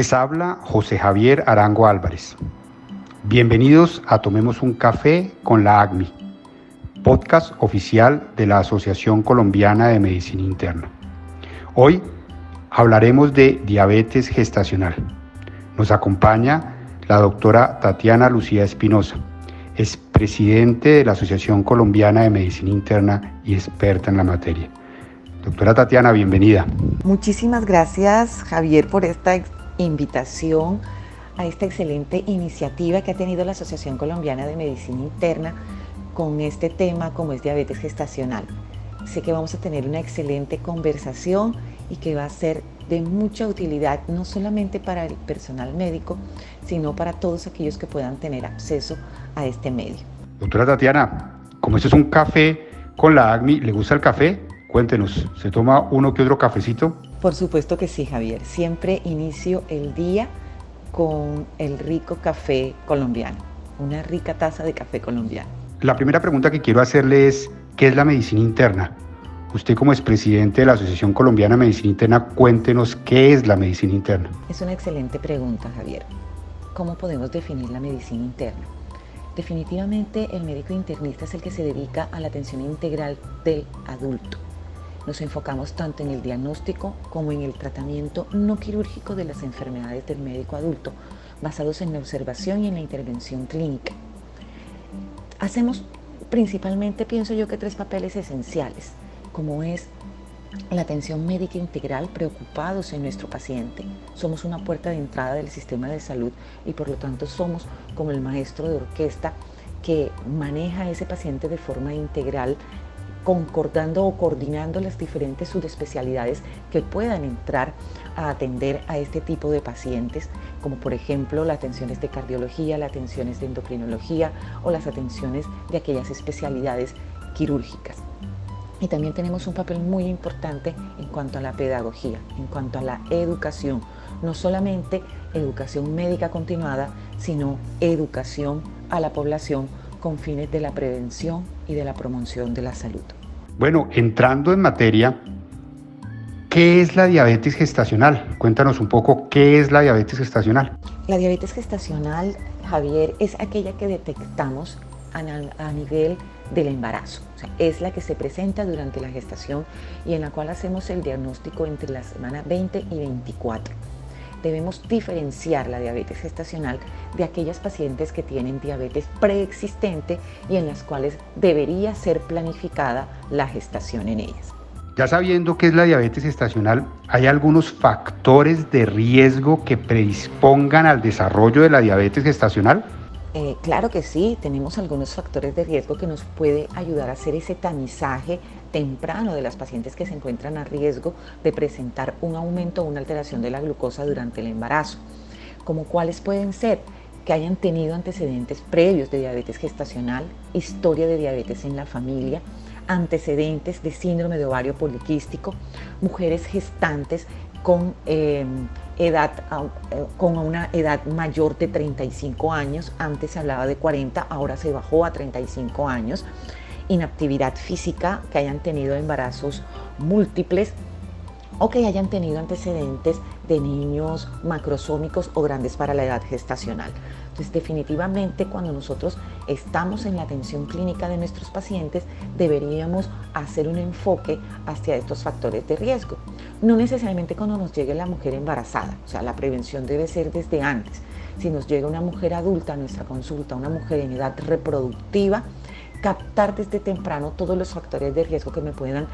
Les habla José Javier Arango Álvarez. Bienvenidos a Tomemos un Café con la ACMI, podcast oficial de la Asociación Colombiana de Medicina Interna. Hoy hablaremos de diabetes gestacional. Nos acompaña la doctora Tatiana Lucía Espinosa, es presidente de la Asociación Colombiana de Medicina Interna y experta en la materia. Doctora Tatiana, bienvenida. Muchísimas gracias, Javier, por esta invitación a esta excelente iniciativa que ha tenido la Asociación Colombiana de Medicina Interna con este tema como es diabetes gestacional. Sé que vamos a tener una excelente conversación y que va a ser de mucha utilidad, no solamente para el personal médico, sino para todos aquellos que puedan tener acceso a este medio. Doctora Tatiana, como esto es un café con la ACMI, ¿le gusta el café? Cuéntenos, ¿se toma uno que otro cafecito? Por supuesto que sí, Javier. Siempre inicio el día con el rico café colombiano, una rica taza de café colombiano. La primera pregunta que quiero hacerle es, ¿qué es la medicina interna? Usted como expresidente de la Asociación Colombiana de Medicina Interna, cuéntenos qué es la medicina interna. Es una excelente pregunta, Javier. ¿Cómo podemos definir la medicina interna? Definitivamente el médico internista es el que se dedica a la atención integral del adulto. Nos enfocamos tanto en el diagnóstico como en el tratamiento no quirúrgico de las enfermedades del médico adulto, basados en la observación y en la intervención clínica. Hacemos principalmente, pienso yo, que 3 papeles esenciales, como es la atención médica integral, preocupados en nuestro paciente. Somos una puerta de entrada del sistema de salud y por lo tanto somos como el maestro de orquesta que maneja a ese paciente de forma integral, concordando o coordinando las diferentes subespecialidades que puedan entrar a atender a este tipo de pacientes, como por ejemplo las atenciones de cardiología, las atenciones de endocrinología o las atenciones de aquellas especialidades quirúrgicas. Y también tenemos un papel muy importante en cuanto a la pedagogía, en cuanto a la educación, no solamente educación médica continuada, sino educación a la población con fines de la prevención y de la promoción de la salud. Bueno, entrando en materia, ¿qué es la diabetes gestacional? Cuéntanos un poco qué es la diabetes gestacional. La diabetes gestacional, Javier, es aquella que detectamos a nivel del embarazo. O sea, es la que se presenta durante la gestación y en la cual hacemos el diagnóstico entre la semana 20 y 24. Debemos diferenciar la diabetes gestacional de aquellas pacientes que tienen diabetes preexistente y en las cuales debería ser planificada la gestación en ellas. Ya sabiendo qué es la diabetes gestacional, ¿hay algunos factores de riesgo que predispongan al desarrollo de la diabetes gestacional? Claro que sí, tenemos algunos factores de riesgo que nos puede ayudar a hacer ese tamizaje temprano de las pacientes que se encuentran a riesgo de presentar un aumento o una alteración de la glucosa durante el embarazo. Como cuáles pueden ser: que hayan tenido antecedentes previos de diabetes gestacional, historia de diabetes en la familia, antecedentes de síndrome de ovario poliquístico, mujeres gestantes con una edad mayor de 35 años, antes se hablaba de 40, ahora se bajó a 35 años, inactividad física, que hayan tenido embarazos múltiples o que hayan tenido antecedentes de niños macrosómicos o grandes para la edad gestacional. Entonces, definitivamente, cuando nosotros estamos en la atención clínica de nuestros pacientes, deberíamos hacer un enfoque hacia estos factores de riesgo. No necesariamente cuando nos llegue la mujer embarazada, o sea, la prevención debe ser desde antes. Si nos llega una mujer adulta a nuestra consulta, una mujer en edad reproductiva, captar desde temprano todos los factores de riesgo que me puedan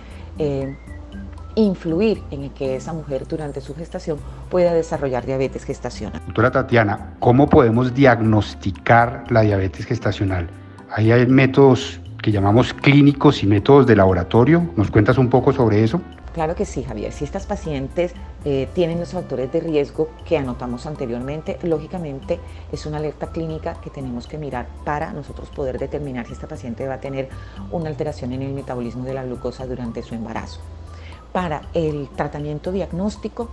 influir en que esa mujer durante su gestación pueda desarrollar diabetes gestacional. Doctora Tatiana, ¿cómo podemos diagnosticar la diabetes gestacional? Ahí hay métodos que llamamos clínicos y métodos de laboratorio. ¿Nos cuentas un poco sobre eso? Claro que sí, Javier. Si estas pacientes tienen los factores de riesgo que anotamos anteriormente, lógicamente es una alerta clínica que tenemos que mirar para nosotros poder determinar si esta paciente va a tener una alteración en el metabolismo de la glucosa durante su embarazo. Para el tratamiento diagnóstico,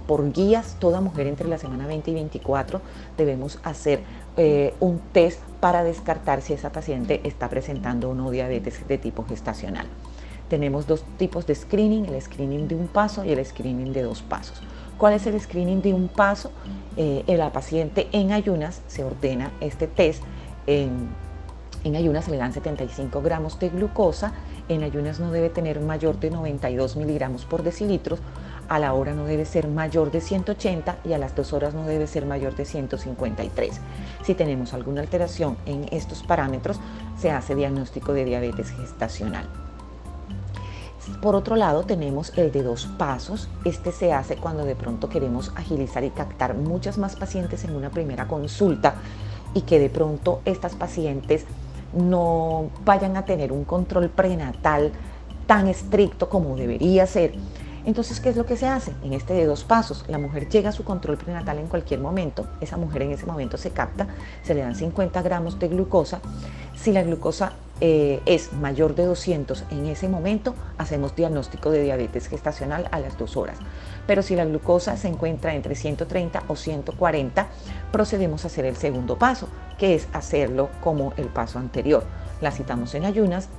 por guías, toda mujer entre la semana 20 y 24 debemos hacer un test para descartar si esa paciente está presentando o no diabetes de tipo gestacional. Tenemos 2 tipos de screening, el screening de un paso y el screening de 2 pasos. ¿Cuál es el screening de un paso? La paciente en ayunas se ordena este test. En ayunas se le dan 75 gramos de glucosa. En ayunas no debe tener mayor de 92 miligramos por decilitro. A la hora no debe ser mayor de 180 y a las 2 horas no debe ser mayor de 153. Si tenemos alguna alteración en estos parámetros, se hace diagnóstico de diabetes gestacional. Por otro lado, tenemos el de 2 pasos. Este se hace cuando de pronto queremos agilizar y captar muchas más pacientes en una primera consulta y que de pronto estas pacientes no vayan a tener un control prenatal tan estricto como debería ser. Entonces, ¿qué es lo que se hace? En este de 2 pasos, la mujer llega a su control prenatal en cualquier momento, esa mujer en ese momento se capta, se le dan 50 gramos de glucosa. Si la glucosa es mayor de 200 en ese momento, hacemos diagnóstico de diabetes gestacional a las 2 horas. Pero si la glucosa se encuentra entre 130 o 140, procedemos a hacer el segundo paso, que es hacerlo como el paso anterior. La citamos en ayunas,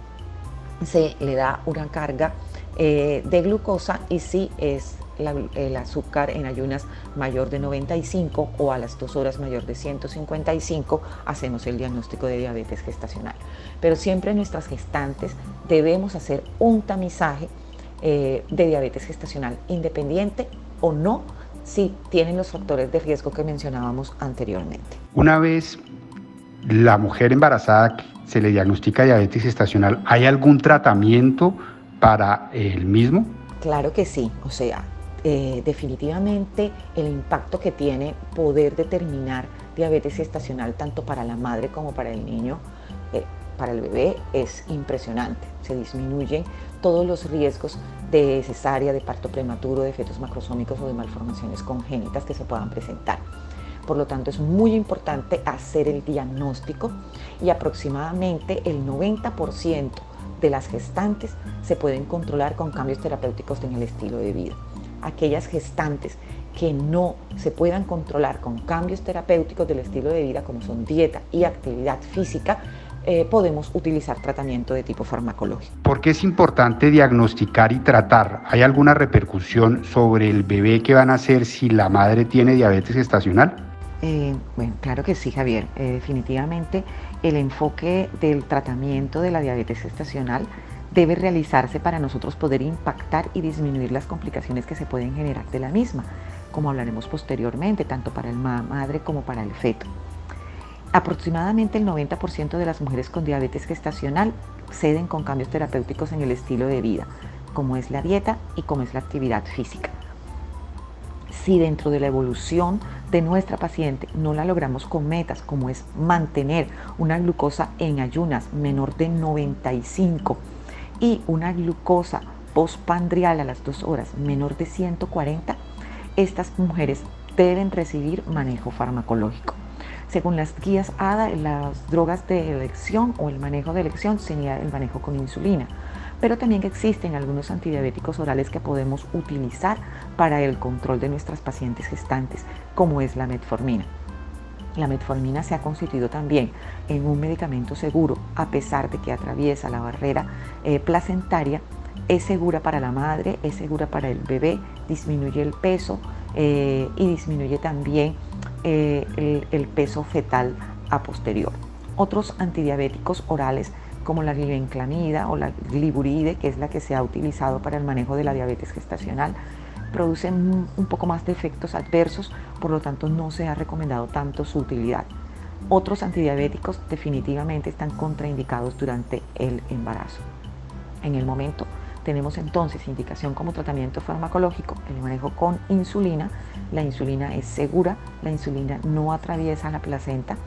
se le da una carga de glucosa y si es el azúcar en ayunas mayor de 95 o a las 2 horas mayor de 155, hacemos el diagnóstico de diabetes gestacional. Pero siempre nuestras gestantes debemos hacer un tamizaje de diabetes gestacional, independiente o no, si tienen los factores de riesgo que mencionábamos anteriormente. Una vez la mujer embarazada se le diagnostica diabetes gestacional, ¿hay algún tratamiento para el mismo? Claro que sí, o sea, definitivamente el impacto que tiene poder determinar diabetes gestacional tanto para la madre como para el niño, para el bebé, es impresionante. Se disminuyen todos los riesgos de cesárea, de parto prematuro, de fetos macrosómicos o de malformaciones congénitas que se puedan presentar. Por lo tanto, es muy importante hacer el diagnóstico y aproximadamente el 90% de las gestantes se pueden controlar con cambios terapéuticos en el estilo de vida. Aquellas gestantes que no se puedan controlar con cambios terapéuticos del estilo de vida, como son dieta y actividad física, podemos utilizar tratamiento de tipo farmacológico. ¿Por qué es importante diagnosticar y tratar? ¿Hay alguna repercusión sobre el bebé que van a nacer si la madre tiene diabetes gestacional? Bueno, claro que sí, Javier. Definitivamente el enfoque del tratamiento de la diabetes gestacional debe realizarse para nosotros poder impactar y disminuir las complicaciones que se pueden generar de la misma, como hablaremos posteriormente, tanto para el madre como para el feto. Aproximadamente el 90% de las mujeres con diabetes gestacional ceden con cambios terapéuticos en el estilo de vida, como es la dieta y como es la actividad física. Si dentro de la evolución de nuestra paciente no la logramos con metas como es mantener una glucosa en ayunas menor de 95 y una glucosa postprandial a las 2 horas menor de 140, estas mujeres deben recibir manejo farmacológico. Según las guías ADA, las drogas de elección o el manejo de elección sería el manejo con insulina. Pero también existen algunos antidiabéticos orales que podemos utilizar para el control de nuestras pacientes gestantes, como es la metformina. La metformina se ha constituido también en un medicamento seguro, a pesar de que atraviesa la barrera placentaria. Es segura para la madre, es segura para el bebé, disminuye el peso y disminuye también el peso fetal a posterior. Otros antidiabéticos orales como la glibenclamida o la gliburide, que es la que se ha utilizado para el manejo de la diabetes gestacional, producen un poco más de efectos adversos, por lo tanto no se ha recomendado tanto su utilidad. Otros antidiabéticos definitivamente están contraindicados durante el embarazo. En el momento tenemos entonces indicación como tratamiento farmacológico, el manejo con insulina. La insulina es segura, la insulina no atraviesa la placenta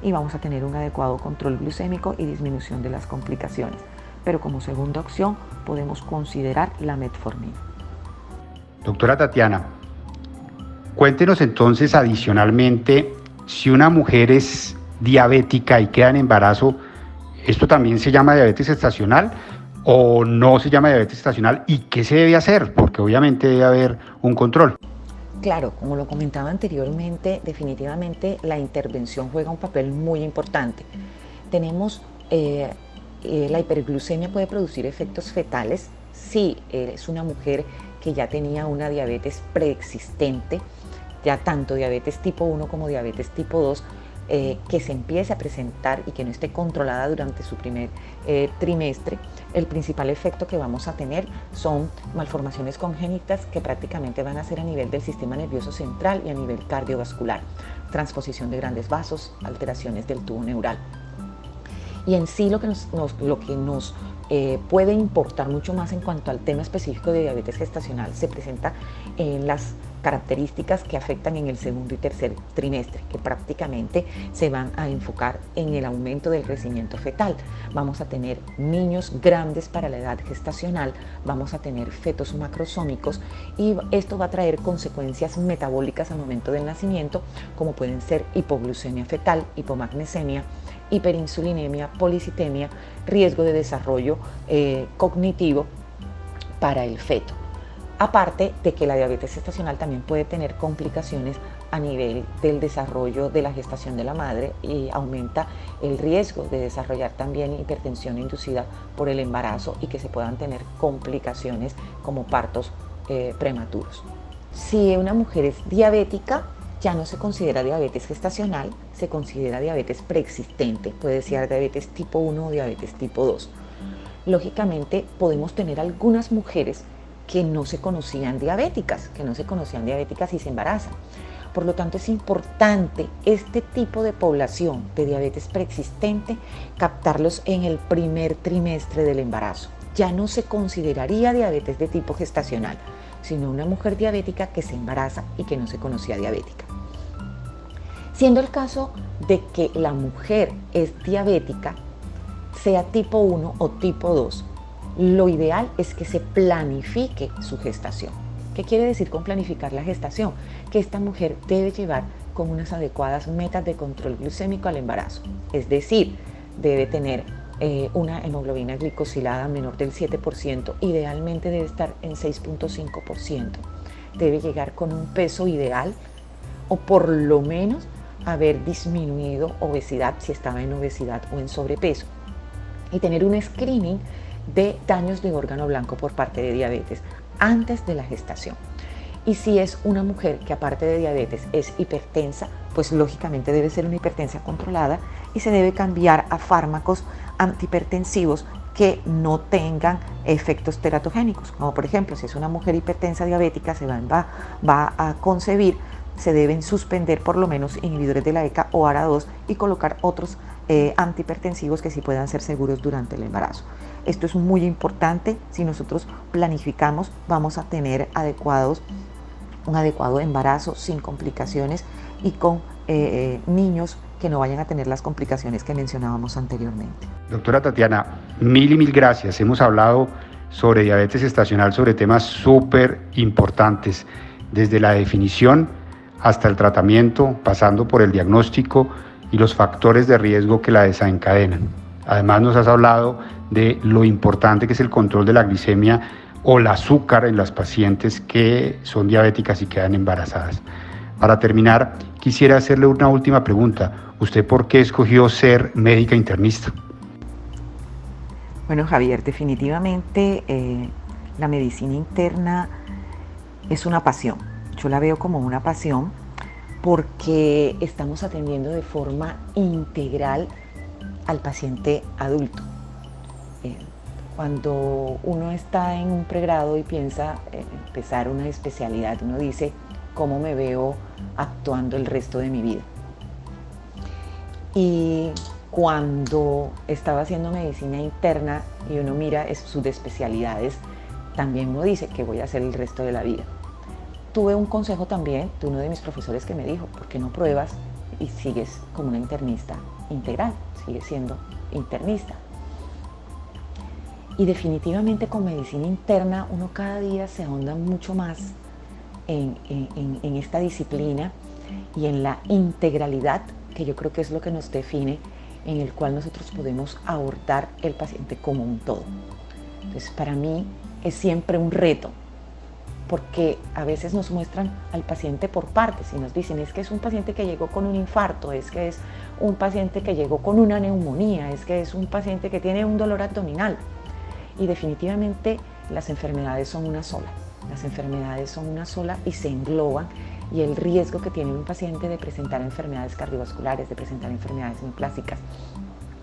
y vamos a tener un adecuado control glucémico y disminución de las complicaciones. Pero como segunda opción podemos considerar la metformina. Doctora Tatiana, cuéntenos entonces adicionalmente, si una mujer es diabética y queda en embarazo, ¿esto también se llama diabetes gestacional o no se llama diabetes gestacional? ¿Y qué se debe hacer? Porque obviamente debe haber un control. Claro, como lo comentaba anteriormente, definitivamente la intervención juega un papel muy importante. Tenemos, la hiperglucemia puede producir efectos fetales si es una mujer que ya tenía una diabetes preexistente, ya tanto diabetes tipo 1 como diabetes tipo 2, que se empiece a presentar y que no esté controlada durante su primer trimestre, el principal efecto que vamos a tener son malformaciones congénitas que prácticamente van a ser a nivel del sistema nervioso central y a nivel cardiovascular, transposición de grandes vasos, alteraciones del tubo neural. Y en sí lo que nos puede importar mucho más en cuanto al tema específico de diabetes gestacional se presenta en las características que afectan en el segundo y tercer trimestre, que prácticamente se van a enfocar en el aumento del crecimiento fetal. Vamos a tener niños grandes para la edad gestacional, vamos a tener fetos macrosómicos y esto va a traer consecuencias metabólicas al momento del nacimiento, como pueden ser hipoglucemia fetal, hipomagnesemia, hiperinsulinemia, policitemia, riesgo de desarrollo cognitivo para el feto. Aparte de que la diabetes gestacional también puede tener complicaciones a nivel del desarrollo de la gestación de la madre y aumenta el riesgo de desarrollar también hipertensión inducida por el embarazo y que se puedan tener complicaciones como partos prematuros. Si una mujer es diabética, ya no se considera diabetes gestacional, se considera diabetes preexistente, puede ser diabetes tipo 1 o diabetes tipo 2. Lógicamente podemos tener algunas mujeres que no se conocían diabéticas y se embarazan. Por lo tanto, es importante este tipo de población de diabetes preexistente captarlos en el primer trimestre del embarazo. Ya no se consideraría diabetes de tipo gestacional, sino una mujer diabética que se embaraza y que no se conocía diabética. Siendo el caso de que la mujer es diabética, sea tipo 1 o tipo 2, lo ideal es que se planifique su gestación. ¿Qué quiere decir con planificar la gestación? Que esta mujer debe llevar con unas adecuadas metas de control glucémico al embarazo. Es decir, debe tener una hemoglobina glicosilada menor del 7%, idealmente debe estar en 6.5%. Debe llegar con un peso ideal o por lo menos haber disminuido obesidad si estaba en obesidad o en sobrepeso. Y tener un screening de daños de órgano blanco por parte de diabetes antes de la gestación. Y si es una mujer que aparte de diabetes es hipertensa, pues lógicamente debe ser una hipertensa controlada y se debe cambiar a fármacos antihipertensivos que no tengan efectos teratogénicos. Como por ejemplo, si es una mujer hipertensa diabética, se va a concebir, se deben suspender por lo menos inhibidores de la ECA o ARA2 y colocar otros antihipertensivos que sí puedan ser seguros durante el embarazo. Esto es muy importante. Si nosotros planificamos, vamos a tener un adecuado embarazo sin complicaciones y con niños que no vayan a tener las complicaciones que mencionábamos anteriormente. Doctora Tatiana, mil y mil gracias. Hemos hablado sobre diabetes gestacional, sobre temas súper importantes, desde la definición hasta el tratamiento, pasando por el diagnóstico y los factores de riesgo que la desencadenan. Además nos has hablado de lo importante que es el control de la glicemia o el azúcar en las pacientes que son diabéticas y quedan embarazadas. Para terminar, quisiera hacerle una última pregunta. ¿Usted por qué escogió ser médica internista? Bueno, Javier, definitivamente la medicina interna es una pasión. Yo la veo como una pasión porque estamos atendiendo de forma integral al paciente adulto. Cuando uno está en un pregrado y piensa empezar una especialidad, uno dice, ¿cómo me veo actuando el resto de mi vida? Y cuando estaba haciendo medicina interna y uno mira sus especialidades, también uno dice, ¿qué voy a hacer el resto de la vida? Tuve un consejo también de uno de mis profesores que me dijo, ¿por qué no pruebas y sigues como una internista integral? Sigues siendo internista. Y definitivamente con medicina interna uno cada día se ahonda mucho más en esta disciplina y en la integralidad, que yo creo que es lo que nos define, en el cual nosotros podemos abordar el paciente como un todo. Entonces, para mí es siempre un reto, porque a veces nos muestran al paciente por partes y nos dicen, es que es un paciente que llegó con un infarto, es que es un paciente que llegó con una neumonía, es que es un paciente que tiene un dolor abdominal. Y definitivamente las enfermedades son una sola. Las enfermedades son una sola y se engloban, y el riesgo que tiene un paciente de presentar enfermedades cardiovasculares, de presentar enfermedades neoplásicas,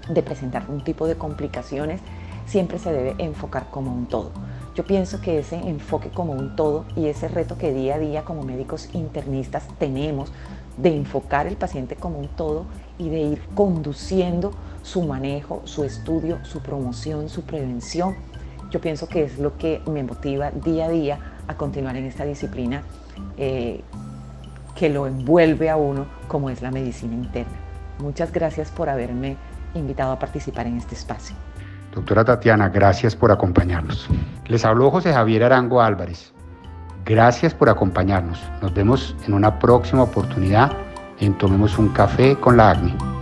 de presentar un tipo de complicaciones, siempre se debe enfocar como un todo. Yo pienso que ese enfoque como un todo y ese reto que día a día como médicos internistas tenemos de enfocar el paciente como un todo y de ir conduciendo su manejo, su estudio, su promoción, su prevención, yo pienso que es lo que me motiva día a día a continuar en esta disciplina que lo envuelve a uno, como es la medicina interna. Muchas gracias por haberme invitado a participar en este espacio. Doctora Tatiana, gracias por acompañarnos. Les habló José Javier Arango Álvarez. Gracias por acompañarnos. Nos vemos en una próxima oportunidad en Tomemos un Café con la ACMI.